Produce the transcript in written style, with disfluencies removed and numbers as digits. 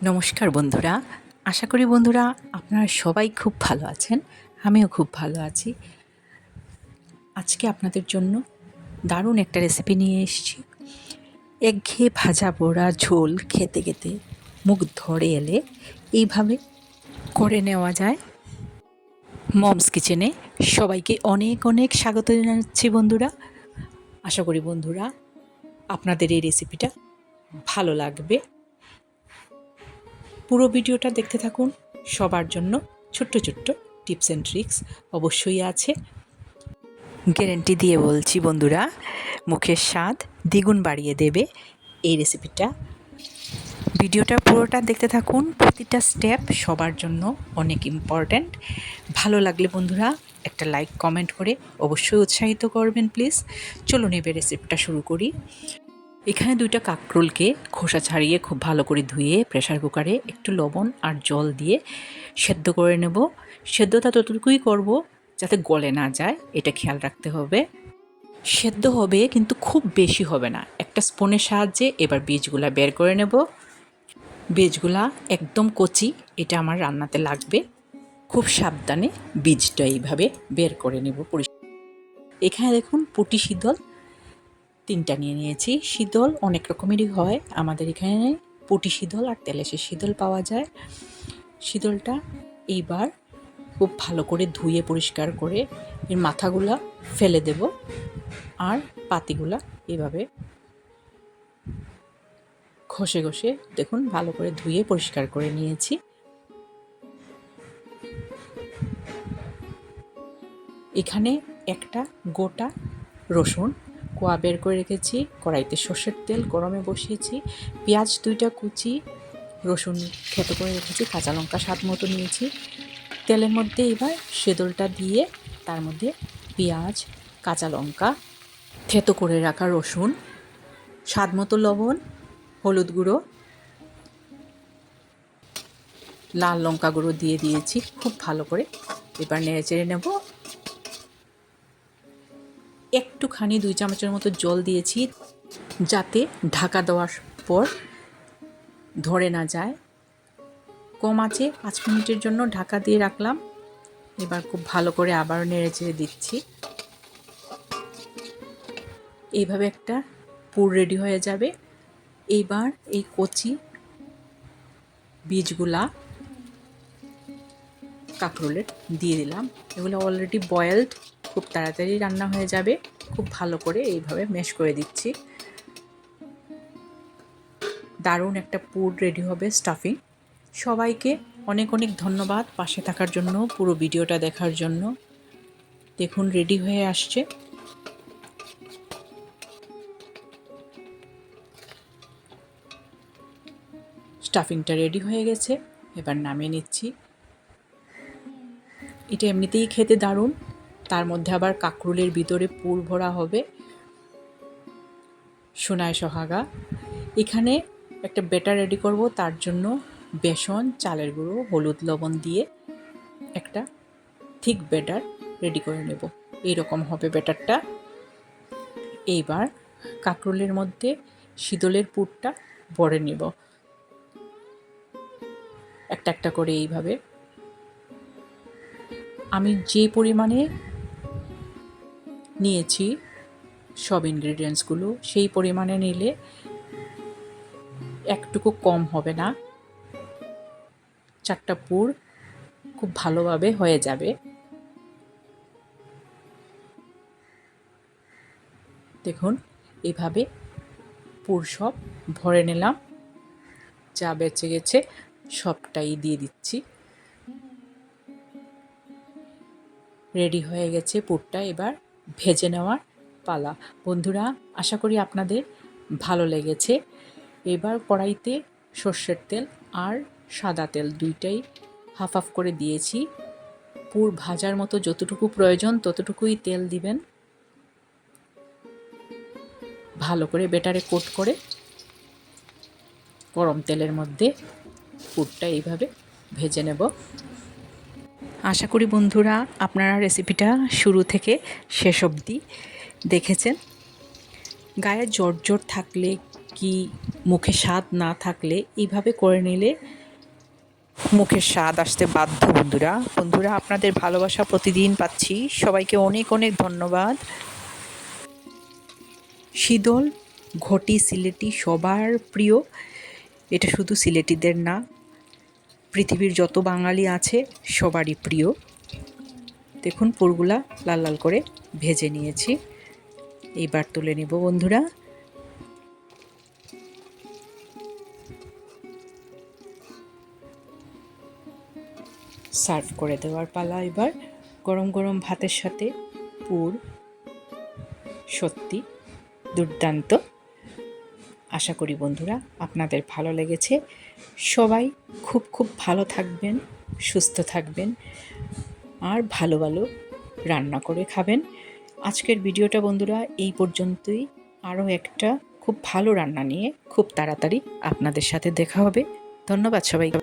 নমস্কার বন্ধুরা, আশা করি বন্ধুরা আপনারা সবাই খুব ভালো আছেন। আমিও খুব ভালো আছি। আজকে আপনাদের জন্য দারুণ একটা রেসিপি নিয়ে এসেছি। একঘেয়ে ভাজা পোড়া ঝোল খেতে খেতে মুখ ধরে এলে এইভাবে করে নেওয়া যায়। মমস কিচেনে সবাইকে অনেক অনেক স্বাগত জানাচ্ছি বন্ধুরা। আশা করি বন্ধুরা আপনাদের এই রেসিপিটা ভালো লাগবে। পুরো ভিডিওটা দেখতে থাকুন। সবার জন্য ছোট্ট ছোট্ট টিপস অ্যান্ড ট্রিক্স অবশ্যই আছে। গ্যারান্টি দিয়ে বলছি বন্ধুরা, মুখের স্বাদ দ্বিগুণ বাড়িয়ে দেবে এই রেসিপিটা। ভিডিওটা পুরোটা দেখতে থাকুন। প্রতিটা স্টেপ সবার জন্য অনেক ইম্পর্ট্যান্ট। ভালো লাগলে বন্ধুরা একটা লাইক কমেন্ট করে অবশ্যই উৎসাহিত করবেন প্লিজ। চলুন এবার রেসিপিটা শুরু করি। এখানে 2টা কাঁকরোলকে খোসা ছাড়িয়ে খুব ভালো করে ধুয়ে প্রেসার কুকারে একটু লবণ আর জল দিয়ে সেদ্ধ করে নেব। সেদ্ধটা ততটুকুই করব যাতে গলে না যায়, এটা খেয়াল রাখতে হবে। সেদ্ধ হবে কিন্তু খুব বেশি হবে না। একটা স্পুনের সাহায্যে এবার বীজগুলা বের করে নেব। বীজগুলা একদম কচি, এটা আমার রান্নাতে লাগবে। খুব সাবধানে বীজটা এইভাবে বের করে নেব। এখানে দেখুন পুঁটি শীতল 3টা নিয়ে নিয়েছি। শীতল অনেক রকমেরই হয়, আমাদের এখানে পুঁটি শীতল আর তেলেশের শীতল পাওয়া যায়। শীতলটা এইবার খুব ভালো করে ধুয়ে পরিষ্কার করে এর মাথাগুলা ফেলে দেব আর পাতিগুলা এভাবে ঘষে ঘষে দেখুন ভালো করে ধুয়ে পরিষ্কার করে নিয়েছি। এখানে একটা গোটা রসুন কোয়া বের করে রেখেছি। কড়াইতে সর্ষের তেল গরমে বসিয়েছি। পেঁয়াজ 2টা কুচি, রসুন থেতো করে রেখেছি, কাঁচা লঙ্কা স্বাদ মতো নিয়েছি। তেলের মধ্যে এবার সেদলটা দিয়ে তার মধ্যে পেঁয়াজ, কাঁচা লঙ্কা, থেতো করে রাখা রসুন, স্বাদ মতো লবণ, হলুদ গুঁড়ো, লাল লঙ্কা গুঁড়ো দিয়ে দিয়েছি। খুব ভালো করে এবার নেড়ে চেড়ে নেব। একটুখানি 2 চামচের মতো জল দিয়েছি যাতে ঢাকা দেওয়ার পর ধরে না যায়। কম আঁচে 5 মিনিটের জন্য ঢাকা দিয়ে রাখলাম। এবার খুব ভালো করে আবারও নেড়ে চেড়ে দিচ্ছি। এইভাবে একটা পুর রেডি হয়ে যাবে। এইবার এই কচি বীজগুলা কাঁকরোলের দিয়ে দিলাম। এগুলো অলরেডি বয়েলড, খুব তাড়াতাড়ি রান্না হয়ে যাবে। খুব ভালো করে এইভাবে ম্যাশ করে দিচ্ছি। দারুণ একটা পুর রেডি হবে স্টাফিং। সবাইকে অনেক অনেক ধন্যবাদ পাশে থাকার জন্য, পুরো ভিডিওটা দেখার জন্য। দেখুন রেডি হয়ে আসছে। স্টাফিংটা রেডি হয়ে গেছে, এবার নামিয়ে নিচ্ছি। এটা এমনিতেই খেতে দারুণ, তার মধ্যে আবার কাঁকরোলের ভিতরে পুর ভরা হবে। সোনায় সোহাগা। এখানে একটা ব্যাটার রেডি করব, তার জন্য বেসন, চালের গুঁড়ো, হলুদ, লবণ দিয়ে একটা থিক ব্যাটার রেডি করে নেব। এইরকম হবে ব্যাটারটা। এইবার কাঁকরোলের মধ্যে শীতলের পুরটা ভরে নেব একটা একটা করে। এইভাবে আমি যে পরিমাণে নিয়েছি সব ইনগ্রিডিয়েন্টসগুলো, সেই পরিমাণে নিলে একটুকু কম হবে না। 4টা পুর খুব ভালোভাবে হয়ে যাবে। দেখুন এইভাবে পুর সব ভরে নিলাম। যা বেঁচে গেছে সবটাই দিয়ে দিচ্ছি। রেডি হয়ে গেছে পুরটা, এবার ভেজে নেওয়ার পালা। বন্ধুরা আশা করি আপনাদের ভালো লেগেছে। এবার কড়াইতে সর্ষের তেল আর সাদা তেল 2টাই হাফ হাফ করে দিয়েছি। পুর ভাজার মতো যতটুকু প্রয়োজন ততটুকুই তেল দিবেন। ভালো করে ব্যাটারে কোট করে গরম তেলের মধ্যে পুরটা এইভাবে ভেজে নেব। আশা করি বন্ধুরা আপনারা রেসিপিটা শুরু থেকে শেষ অবধি দেখেছেন। গায়ে জ্বর থাকলে কি মুখে স্বাদ না থাকলে এইভাবে করে নিলে মুখের স্বাদ আসতে বাধ্য। বন্ধুরা আপনাদের ভালোবাসা প্রতিদিন পাচ্ছি, সবাইকে অনেক অনেক ধন্যবাদ। শীতল ঘটি সিলেটি সবার প্রিয়, এটা শুধু সিলেটিদের না, পৃথিবীর যত বাঙালি আছে সবারই প্রিয়। দেখুন পুরগুলা লাল লাল করে ভেজে নিয়েছি, এইবার তুলে নেব বন্ধুরা। সার্ভ করে দেওয়ার পালা এবার। গরম গরম ভাতের সাথে পুর সত্যি দুর্দান্ত। আশা করি বন্ধুরা আপনাদের ভালো লেগেছে। সবাই খুব খুব ভালো থাকবেন, সুস্থ থাকবেন, আর ভালো ভালো রান্না করে খাবেন। আজকের ভিডিওটা বন্ধুরা এই পর্যন্তই। আরও একটা খুব ভালো রান্না নিয়ে খুব তাড়াতাড়ি আপনাদের সাথে দেখা হবে। ধন্যবাদ সবাইকে।